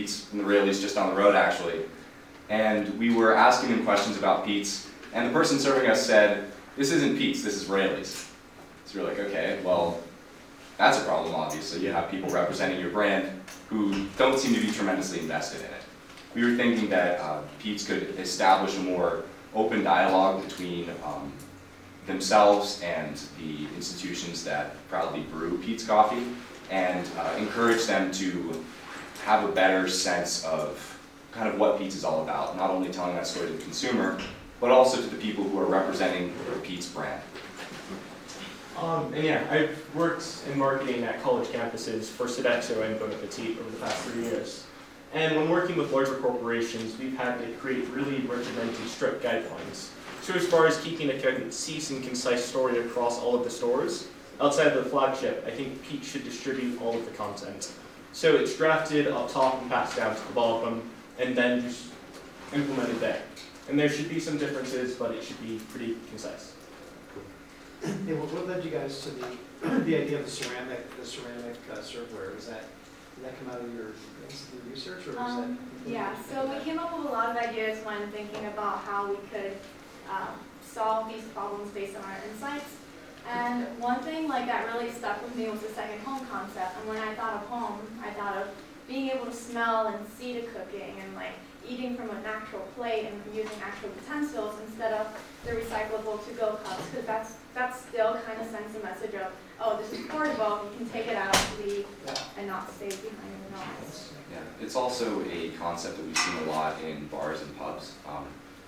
Pete's and the Rayleigh's just down the road actually. And we were asking them questions about Pete's, and the person serving us said, "This isn't Pete's, this is Rayleigh's." So we're like, okay, well, that's a problem obviously. You have people representing your brand who don't seem to be tremendously invested in it. We were thinking that Pete's could establish a more open dialogue between themselves and the institutions that proudly brew Pete's coffee, and encourage them to have a better sense of kind of what Pete's is all about, not only telling that story to the consumer, but also to the people who are representing the Pete's brand. And yeah, I've worked in marketing at college campuses for Sodexo and Bon Appetit over the past 3 years. And when working with larger corporations, we've had to create really regimented, strict guidelines. So as far as keeping a concise and concise story across all of the stores, outside of the flagship, I think Pete should distribute all of the content. So it's drafted up top and passed down to the bottom, and then just implemented there. And there should be some differences, but it should be pretty concise. Yeah, well, what led you guys to the idea of the ceramic serveware? Did that come out of your research, or was that? Yeah, so we came up with a lot of ideas when thinking about how we could solve these problems based on our insights. And one thing that really stuck with me was the second home concept. And when I thought of home, I thought of being able to smell and see the cooking, and eating from an actual plate and using actual utensils instead of the recyclable to-go cups, because that still kind of sends a message of, oh, this is portable, you can take it out, leave, and not stay behind in the noise. Yeah, it's also a concept that we've seen a lot in bars and pubs.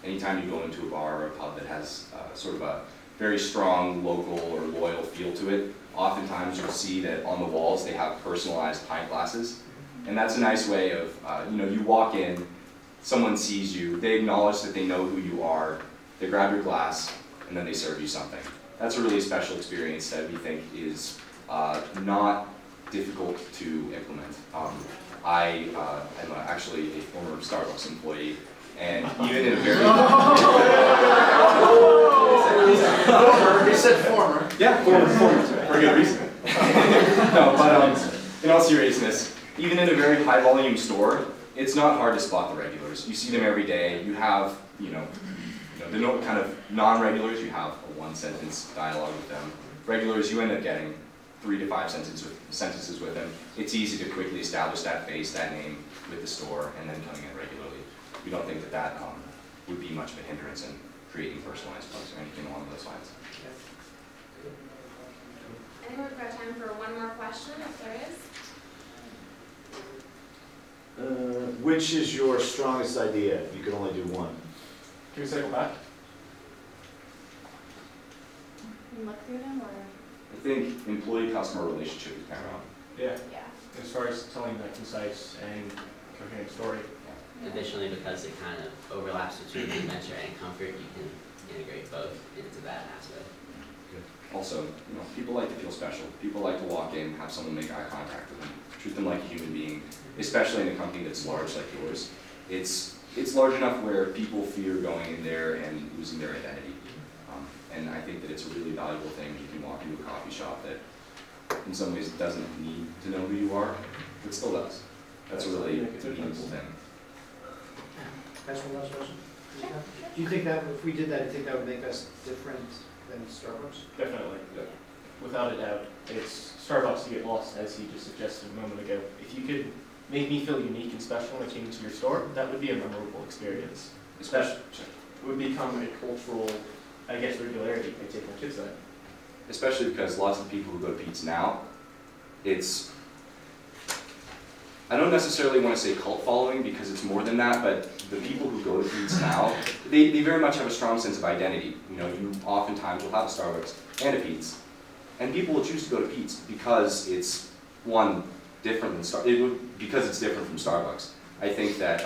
Anytime you go into a bar or a pub that has sort of a very strong local or loyal feel to it, oftentimes you'll see that on the walls they have personalized pint glasses. And that's a nice way of, you walk in, someone sees you, they acknowledge that they know who you are, they grab your glass, and then they serve you something. That's a really special experience that we think is not difficult to implement. I am actually a former Starbucks employee, and even in a very... You said former. Yeah, former, for good reason. No, but in all seriousness, even in a very high volume store, it's not hard to spot the regulars. You see them every day. You have, the kind of non-regulars, you have a one-sentence dialogue with them. Regulars, you end up getting 3 to 5 sentences with them. It's easy to quickly establish that face, that name with the store, and then coming in regularly. We don't think that would be much of a hindrance in creating personalized posts or anything along those lines. I think we've got time for one more question, if there is. Which is your strongest idea? You can only do one. Can we cycle back? Can you look through them, or? I think employee-customer relationship is paramount. Yeah. Yeah. As far as telling that concise and coherent story. Additionally, because it kind of overlaps between adventure and comfort, you can integrate both into that aspect. Also, people like to feel special. People like to walk in, have someone make eye contact with them, treat them like a human being, especially in a company that's large like yours. It's large enough where people fear going in there and losing their identity. And I think that it's a really valuable thing. You can walk into a coffee shop that in some ways doesn't need to know who you are, but still does. That's a really meaningful thing. That's one last question. Do you think that if we did that, do you think that would make us different than Starbucks? Definitely. Yeah. Without a doubt. It's Starbucks to get lost, as he just suggested a moment ago. If you could make me feel unique and special when I came into your store, that would be a memorable experience. Especially, it would become a cultural, regularity. I take my kids there. Especially because lots of the people who go to Pete's now, I don't necessarily want to say cult following because it's more than that, but the people who go to Pete's now, they very much have a strong sense of identity. You oftentimes will have a Starbucks and a Pete's, and people will choose to go to Pete's because it's different than because it's different from Starbucks. I think that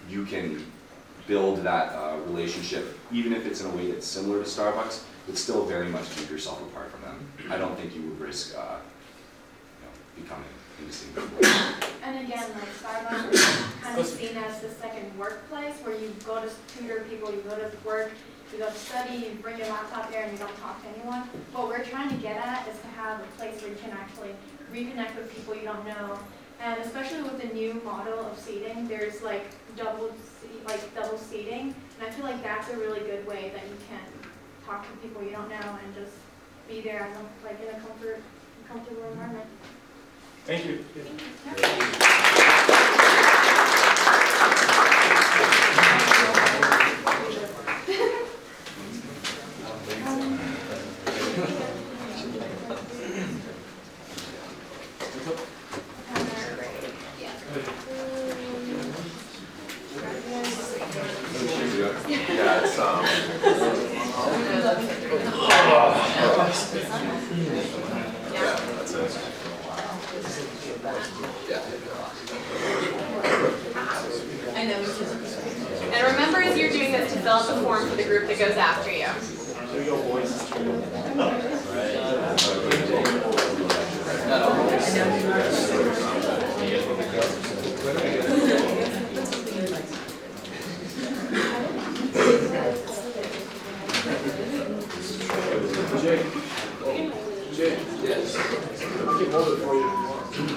you can build that relationship, even if it's in a way that's similar to Starbucks, but still very much keep yourself apart from them. I don't think you would risk becoming indistinguishable. And again, Starbucks is kind of seen as the second workplace where you go to tutor people, you go to work, you go to study, you bring your laptop there and you don't talk to anyone. What we're trying to get at is to have a place where you can actually reconnect with people you don't know And especially with the new model of seating, there's like double seating, and I feel like that's a really good way that you can talk to people you don't know and just be there as like in a comfortable environment. Thank you. Yeah, it's yeah, that's it. I know. And remember, as you're doing this, to fill out the form for the group that goes after you.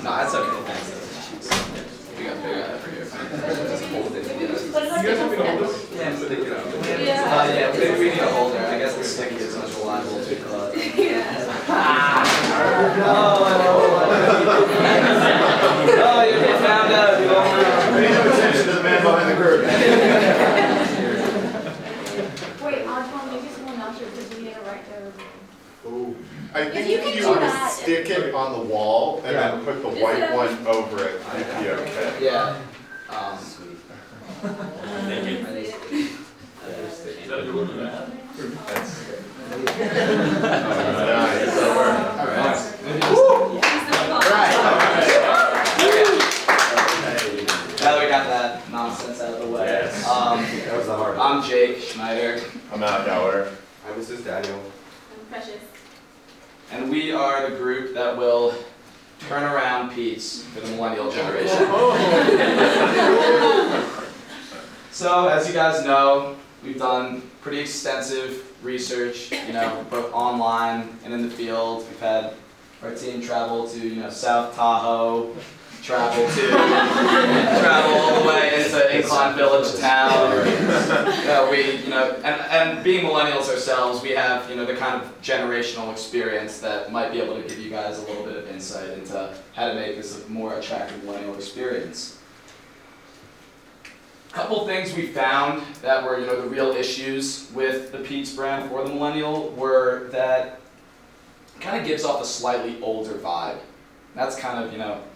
No, that's okay. Thanks. We got bigger out for here. Just hold it together. Yeah, stick it out. Yeah, we need a holder. I guess the sticky is much reliable to Oh, you get found out. Pay no attention to the man behind the curtain. Wait, Antoine, maybe someone else should just need to write their. Ooh. I If think you if can you do want to that- stick it on the wall and then put the white one over it, you'd be okay. Yeah. Sweet. Thank you. Nice. Now that we got that nonsense out of the way. Yes. That was the hard one. I'm Jake Schneider, I'm out, Howard. This is Daniel. I'm Precious. and we are the group that will turn around Pete's for the millennial generation. So, as you guys know, we've done pretty extensive research, both online and in the field. We've had our team travel to, South Tahoe, travel all the way into Incline Village town. And being millennials ourselves, we have, the kind of generational experience that might be able to give you guys a little bit of insight into how to make this a more attractive millennial experience. A couple things we found that were, the real issues with the Pete's brand for the millennial were that it kind of gives off a slightly older vibe. That's kind of,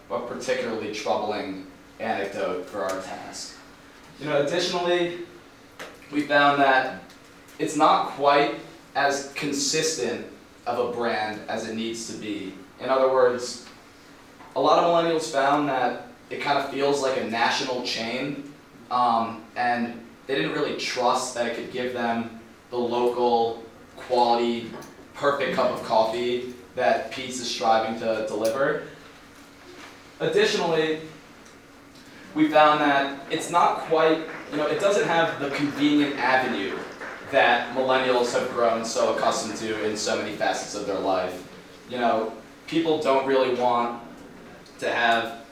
a particularly troubling anecdote for our task. Additionally, we found that it's not quite as consistent of a brand as it needs to be. In other words, a lot of millennials found that it kind of feels like a national chain, and they didn't really trust that it could give them the local, quality, perfect cup of coffee that Pete's is striving to deliver. Additionally, we found that it's not quite, it doesn't have the convenient avenue that millennials have grown so accustomed to in so many facets of their life. People don't really want to have,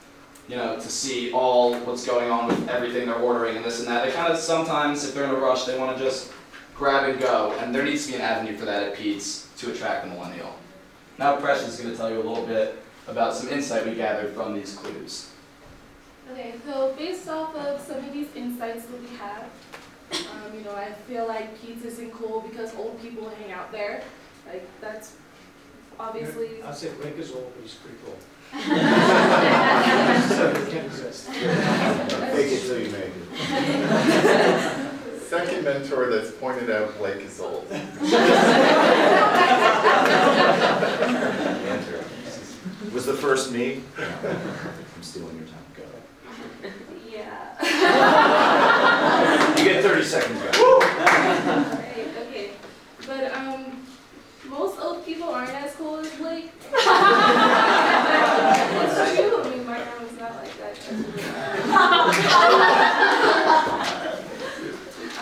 to see all what's going on with everything they're ordering and this and that. They kind of sometimes, if they're in a rush, they want to just grab and go, and there needs to be an avenue for that at Pete's to attract the millennial. Now Precious is going to tell you a little bit about some insight we gathered from these clues. Okay, so based off of some of these insights that we have, I feel like Pete's isn't cool because old people hang out there. Like, that's obviously... I'd say Rick is old, but he's pretty cool. So it can't exist. Fake it till you make it. Second mentor that's pointed out Blake is old. Was the first me? I'm stealing your time. Go. Yeah. You get 30 seconds back. Right, okay. But, most old people aren't as cool as Blake. It's true. I mean, my grandma's not like that.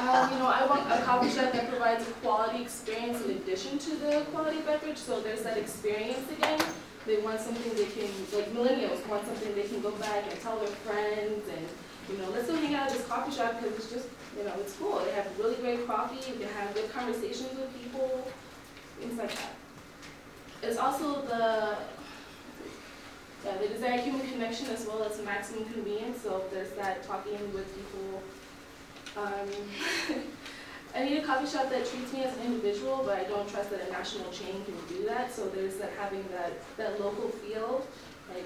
I want a coffee shop that provides a quality experience in addition to the quality beverage, so there's that experience again. they want something they can, like millennials want something they can go back and tell their friends and, you know, let's go hang out at this coffee shop because it's just, you know, it's cool. They have really great coffee, you can have good conversations with people, things like that. It's also the desired human connection as well as maximum convenience. So if there's that talking with people. I need a coffee shop that treats me as an individual, but I don't trust that a national chain can do that. So there's that having that local feel, like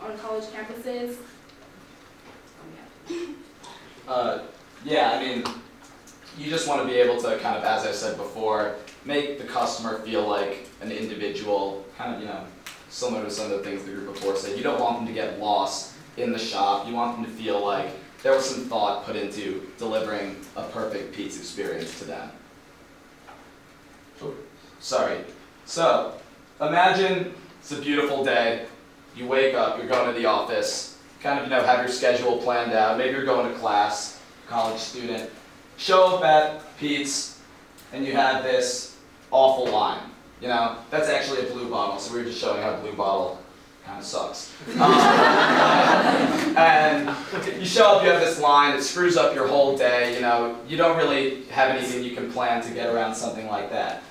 on college campuses. Yeah, I mean, you just want to be able to kind of, as I said before, make the customer feel like an individual, kind of, you know, similar to some of the things the group before said. You don't want them to get lost in the shop. You want them to feel like there was some thought put into delivering a perfect pizza experience to them. Sorry. So, imagine it's a beautiful day. You wake up, you're going to the office, kind of, you know, have your schedule planned out. Maybe you're going to class, college student. Show up at Pete's, and you have this awful line. You know, that's actually a blue bottle, so we were just showing how blue bottle kind of sucks. And you show up, you have this line, it screws up your whole day, you know, you don't really have anything you can plan to get around something like that.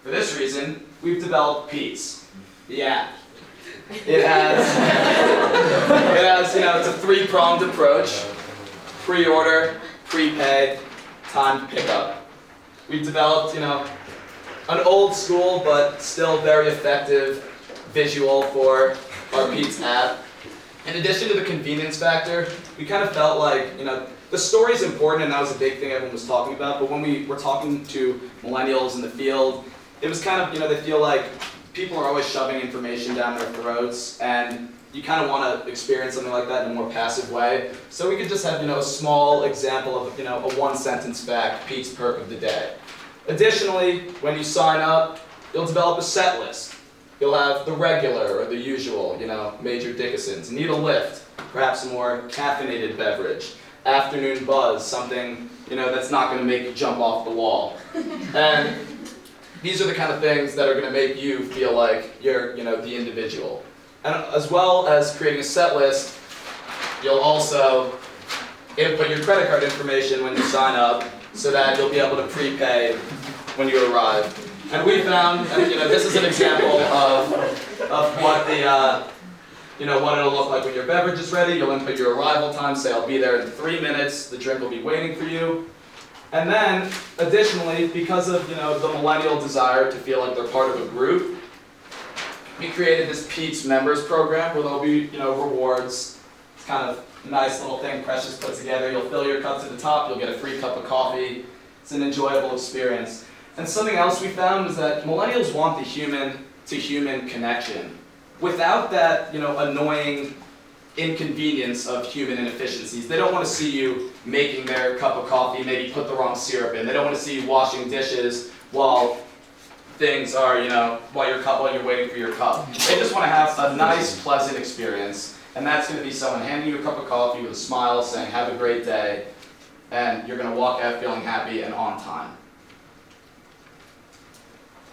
For this reason, we've developed Pete's, the app. It has, you know, it's a three-pronged approach: pre-order, prepay, timed pickup. We've developed, you know, an old school but still very effective visual for our Pete's app. In addition to the convenience factor, we kind of felt like, you know, the story's important and that was a big thing everyone was talking about, but when we were talking to millennials in the field, it was kind of, you know, they feel like people are always shoving information down their throats and you kind of want to experience something like that in a more passive way. So we could just have, you know, a small example of, you know, a one-sentence fact, Pete's perk of the day. Additionally, when you sign up, you'll develop a set list. You'll have the regular or the usual, you know, Major Dickinson's. Need a lift, perhaps a more caffeinated beverage. Afternoon buzz, something, you know, that's not going to make you jump off the wall. And these are the kind of things that are going to make you feel like you're, you know, the individual. And as well as creating a set list, you'll also input your credit card information when you sign up so that you'll be able to prepay when you arrive. And we found, and, you know, this is an example of what the, you know, what it'll look like when your beverage is ready. You'll input your arrival time, say I'll be there in 3 minutes, the drink will be waiting for you. And then, additionally, because of, you know, the millennial desire to feel like they're part of a group, we created this Pete's members program where there'll be, you know, rewards. It's kind of a nice little thing Precious put together. You'll fill your cup to the top, you'll get a free cup of coffee. It's an enjoyable experience. And something else we found is that millennials want the human-to-human connection. Without that, you know, annoying inconvenience of human inefficiencies. They don't want to see you making their cup of coffee, maybe put the wrong syrup in. They don't want to see you washing dishes while things are, you know, while you're waiting for your cup. They just want to have a nice, pleasant experience. And that's going to be someone handing you a cup of coffee with a smile saying, have a great day. And you're going to walk out feeling happy and on time.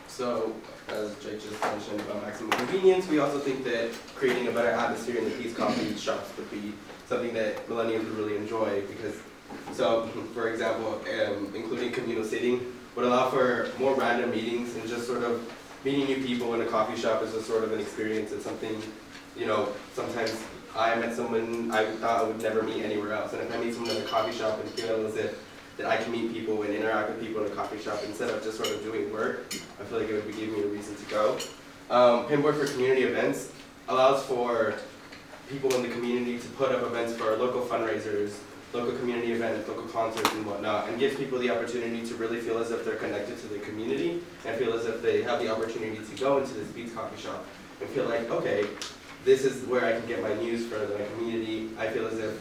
So, as Jake just mentioned about maximum convenience, we also think that creating a better atmosphere in the Pete's coffee shops would be something that millennials would really enjoy because, so, for example, including communal seating would allow for more random meetings and just sort of meeting new people in a coffee shop is a sort of an experience and something, you know, sometimes I met someone I thought I would never meet anywhere else, and if I meet someone at a coffee shop and feel as if that I can meet people and interact with people in a coffee shop instead of just sort of doing work, I feel like it would give me a reason to go. Pinboard for community events allows for people in the community to put up events for local fundraisers, local community events, local concerts and whatnot, and gives people the opportunity to really feel as if they're connected to the community and feel as if they have the opportunity to go into this Pete's coffee shop and feel like, okay, this is where I can get my news for my community. I feel as if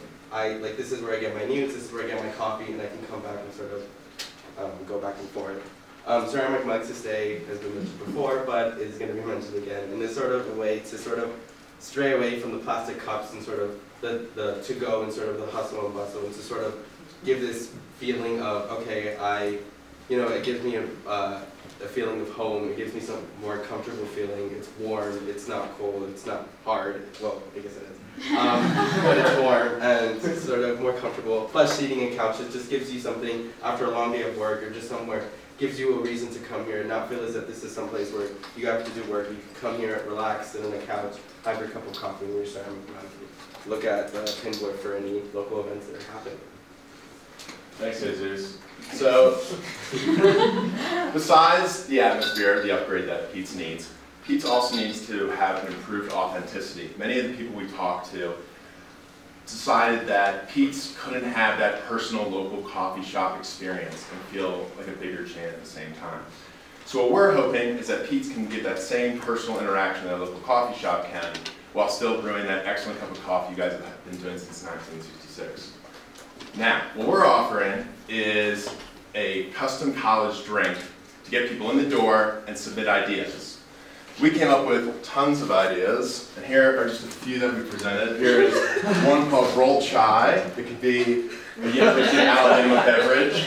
this is where I get my news, this is where I get my coffee, and I can come back and sort of go back and forth. Ceramic mugs to stay has been mentioned before, but is going to be mentioned again. And it's sort of a way to sort of stray away from the plastic cups and sort of the to-go and sort of the hustle and bustle, and to sort of give this feeling of, okay, it gives me a feeling of home. It gives me some more comfortable feeling. It's warm, it's not cold, it's not hard. Well, I guess it is. But it's warm and sort of more comfortable. Plush seating and couches just gives you something after a long day of work or just somewhere, gives you a reason to come here and not feel as if this is someplace where you have to do work. You can come here, relax, sit on the couch, have your cup of coffee and your ceramic mug. Look at the pinboard for any local events that are happening. Thanks, Jesus. So, besides the atmosphere, the upgrade that Pete's needs, Pete's also needs to have an improved authenticity. Many of the people we talked to decided that Pete's couldn't have that personal local coffee shop experience and feel like a bigger chain at the same time. So what we're hoping is that Pete's can give that same personal interaction that a local coffee shop can, while still brewing that excellent cup of coffee you guys have been doing since 1966. Now, what we're offering is a custom college drink to get people in the door and submit ideas. We came up with tons of ideas, and here are just a few that we presented. Here is one called Roll Chai. It could be a University of Alabama beverage.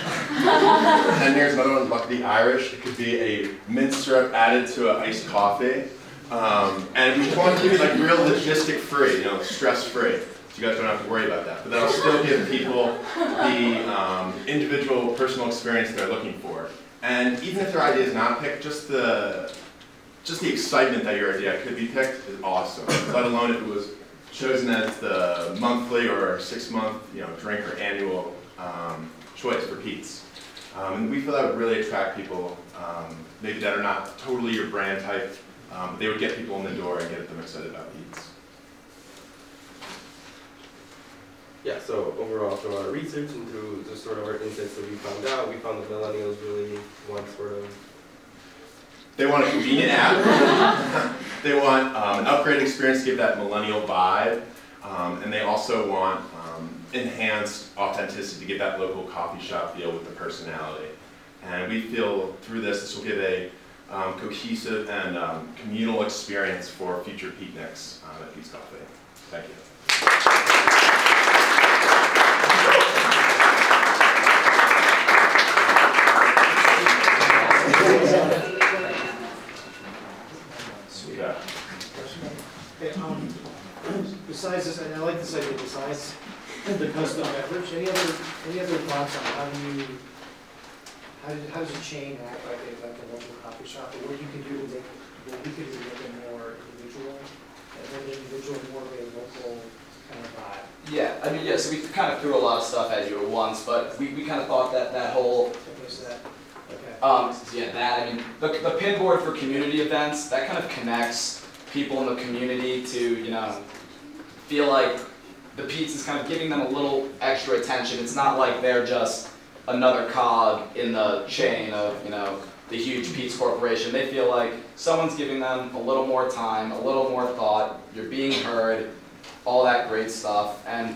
And here's another one, Buckety Irish. It could be a mint syrup added to an iced coffee. And we want to keep it like real logistic free, you know, stress free. So you guys don't have to worry about that. But that'll still give people the individual personal experience they're looking for. And even if their idea is not picked, just the excitement that your idea could be picked is awesome. Let alone if it was chosen as the monthly or 6-month, drink or annual choice for Pete's. And we feel that would really attract people, maybe that are not totally your brand type. They would get people in the door and get them excited about Pete's. Yeah, so overall, through our research and through the sort of our insights that we found that millennials really want sort of... They want a convenient app. They want an upgraded experience to give that millennial vibe. And they also want enhanced authenticity to give that local coffee shop feel with the personality. And we feel through this will give a cohesive and communal experience for future Pete'niks at Pete's Coffee. Thank you. Besides this, and I like this idea, besides the custom beverage, any other thoughts on how does a chain act like a local coffee shop, or what you can do to make, what we could do to make it more individual, more of a local kind of vibe? Yeah, so we kind of threw a lot of stuff at you at once, but we kind of thought that whole, Okay, so that, the pinboard for community events, that kind of connects people in the community to, feel like the Pete's is kind of giving them a little extra attention. It's not like they're just another cog in the chain of, the huge Pete's Corporation. They feel like someone's giving them a little more time, a little more thought, you're being heard, all that great stuff. And,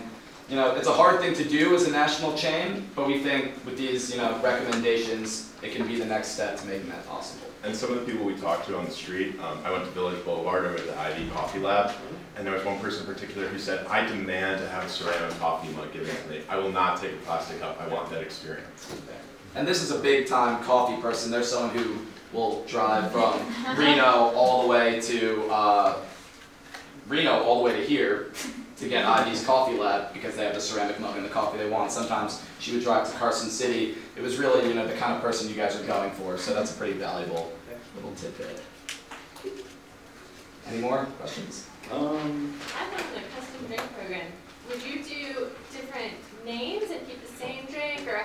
it's a hard thing to do as a national chain, but we think with these, recommendations, it can be the next step to making that possible. And some of the people we talked to on the street, I went to Village Boulevard over at the ID Coffee Lab, and there was one person in particular who said, I demand to have a ceramic coffee mug given to me. I will not take a plastic cup. I want that experience. And this is a big time coffee person. There's someone who will drive from Reno all the way to here to get ID's Coffee Lab because they have the ceramic mug and the coffee they want. Sometimes she would drive to Carson City. It was really, the kind of person you guys are going for, so that's a pretty valuable little tidbit. Any more questions? I love the custom drink program. Would you do different names and keep the same drink, or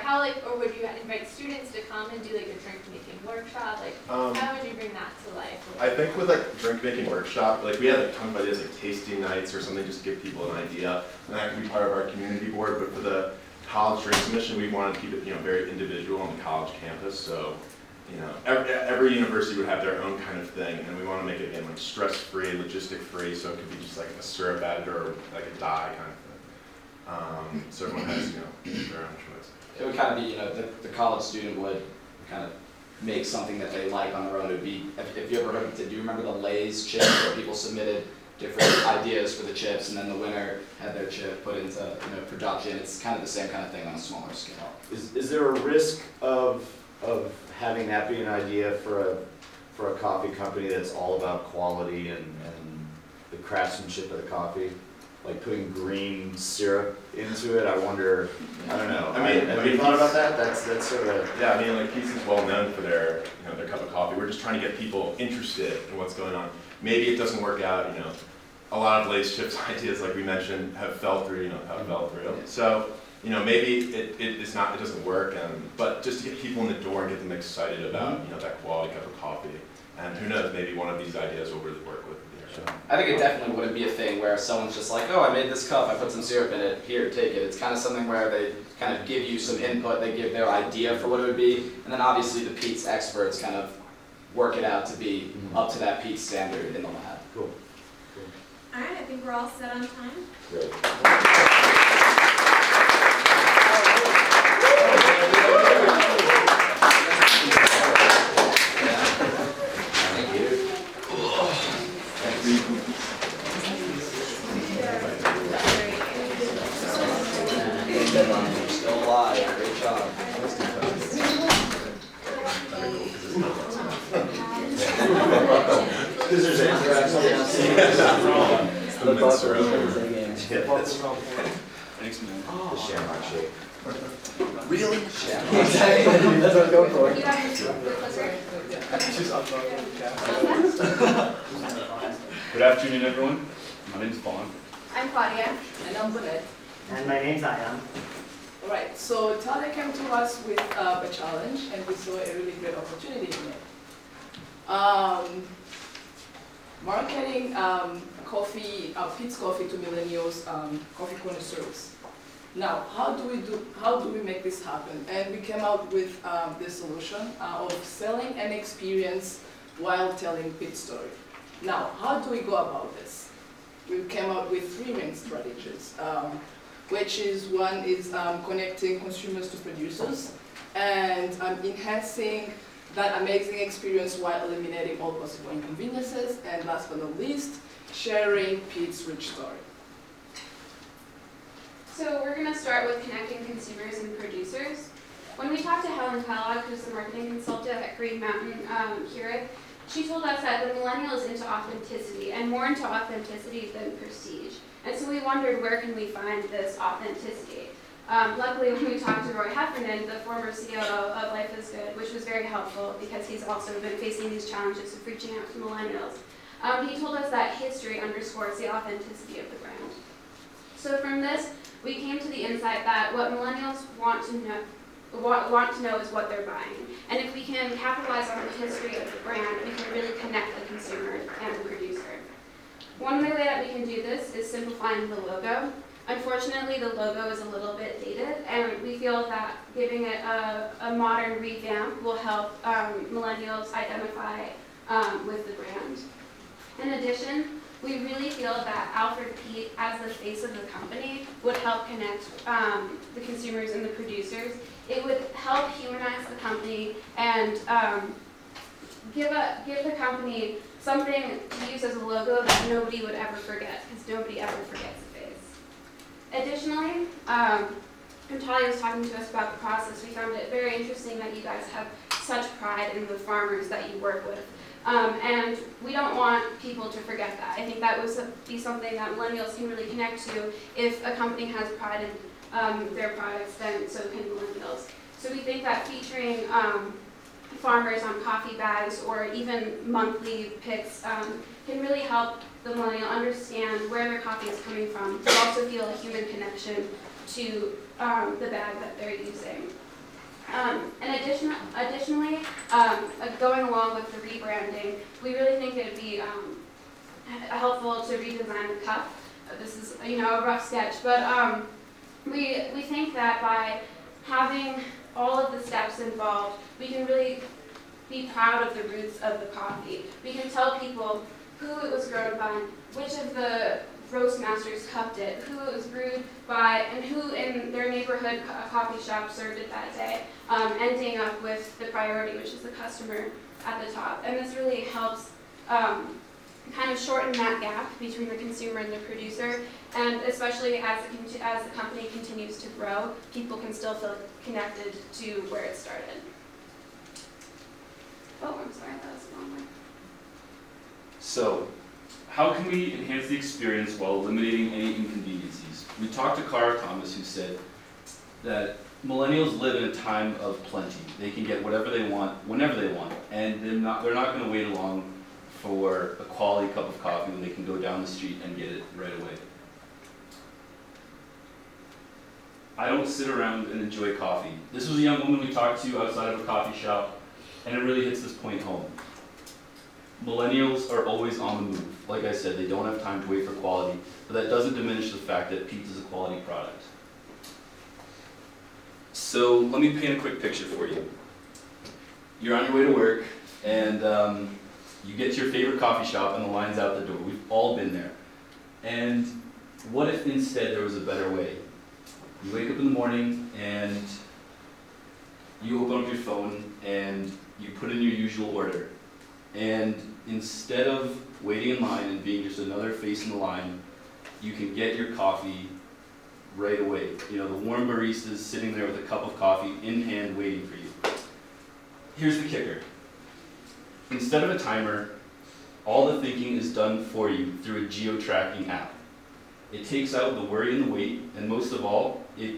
or would you invite students to come and do like a drink making workshop? How would you bring that to life? I think with a drink making workshop, we had a ton of ideas like tasting nights or something just to give people an idea, and that could be part of our community board. But for the college drink submission, we wanted to keep it very individual on the college campus. So every university would have their own kind of thing, and we want to make it again stress-free, logistic-free. So it could be just like a syrup added or like a dye kind of thing. So everyone has their own choice. It would kind of be, the college student would kind of make something that they like on their own. It would be, if you ever heard, do you remember the Lay's chips where people submitted different ideas for the chips, and then the winner had their chip put into production? It's kind of the same kind of thing on a smaller scale. Is there a risk of of having that be an idea for a coffee company that's all about quality and the craftsmanship of the coffee? Like putting green syrup into it, I wonder, I don't know. Have you thought about that? That's sort of. Yeah, I mean, like Pete's is well known for their, their cup of coffee. We're just trying to get people interested in what's going on. Maybe it doesn't work out, a lot of Lay's chips ideas, like we mentioned, have fell through, have fell through. So, maybe it doesn't work, but just to get people in the door and get them excited about, that quality cup of coffee. And who knows, maybe one of these ideas will really work with I think it definitely wouldn't be a thing where someone's just like, oh, I made this cup, I put some syrup in it, here, take it. It's kind of something where they kind of give you some input, they give their idea for what it would be, and then obviously the Pete's experts kind of work it out to be up to that Pete's standard in the lab. Cool. All right, I think we're all set on time. Great. Still alive, great job. Because there's the mincer Thanks, man. The shamrock shake. Really? That's what I'm going for. You have to move closer. Good afternoon, everyone. My name's Vaughn. I'm Claudia. And I'm Bonnet. And my name's Ayam. Alright, so Talia came to us with a challenge and we saw a really great opportunity in it. Marketing coffee, Pete's coffee to millennials, coffee connoisseurs. Now, how do we make this happen? And we came out with the solution of selling an experience while telling Pete's story. Now, how do we go about this? We came out with 3 main strategies, which is one is connecting consumers to producers and enhancing that amazing experience while eliminating all possible inconveniences, and last but not least, sharing Pete's rich story. So we're going to start with connecting consumers and producers. When we talked to Helen Kellogg, who's the marketing consultant at Green Mountain Keurig, she told us that the millennial is into authenticity, and more into authenticity than prestige. And so we wondered, where can we find this authenticity? Luckily, when we talked to Roy Heffernan, the former CEO of Life is Good, which was very helpful because he's also been facing these challenges of reaching out to millennials, he told us that history underscores the authenticity of the brand. So from this, we came to the insight that what millennials want to know is what they're buying. And if we can capitalize on the history of the brand, we can really connect the consumer and the producer. One way that we can do this is simplifying the logo. Unfortunately, the logo is a little bit dated, and we feel that giving it a modern revamp will help millennials identify with the brand. In addition, we really feel that Alfred Pete, as the face of the company, would help connect the consumers and the producers. It would help humanize the company and give the company something to use as a logo that nobody would ever forget, because nobody ever forgets a face. Additionally, when Talia was talking to us about the process, we found it very interesting that you guys have such pride in the farmers that you work with. And we don't want people to forget that. I think that would be something that millennials can really connect to. If a company has pride in their products, then so can millennials. So we think that featuring farmers on coffee bags or even monthly picks can really help the millennial understand where their coffee is coming from, but also feel a human connection to the bag that they're using. And additionally, going along with the rebranding, we really think it would be helpful to redesign the cup. This is, a rough sketch, but we think that by having all of the steps involved, we can really be proud of the roots of the coffee. We can tell people who it was grown by, which of the roast masters cupped it, who it was brewed by, and who in their neighborhood coffee shop served it that day, ending up with the priority, which is the customer at the top. And this really helps kind of shorten that gap between the consumer and the producer, and especially as the company continues to grow, people can still feel connected to where it started. Oh, I'm sorry, that's the wrong one. So, how can we enhance the experience while eliminating any inconveniences? We talked to Clara Thomas, who said that millennials live in a time of plenty. They can get whatever they want, whenever they want, and they're not going to wait along for a quality cup of coffee when they can go down the street and get it right away. I don't sit around and enjoy coffee. This was a young woman we talked to outside of a coffee shop, and it really hits this point home. Millennials are always on the move. Like I said, they don't have time to wait for quality, but that doesn't diminish the fact that pizza is a quality product. So let me paint a quick picture for you. You're on your way to work, and you get to your favorite coffee shop, and the line's out the door. We've all been there. And what if instead there was a better way? You wake up in the morning, and you open up your phone, and you put in your usual order. And instead of waiting in line and being just another face in the line, you can get your coffee right away. You know, the warm barista's sitting there with a cup of coffee in hand waiting for you. Here's the kicker. Instead of a timer, all the thinking is done for you through a geo-tracking app. It takes out the worry and the wait, and most of all, it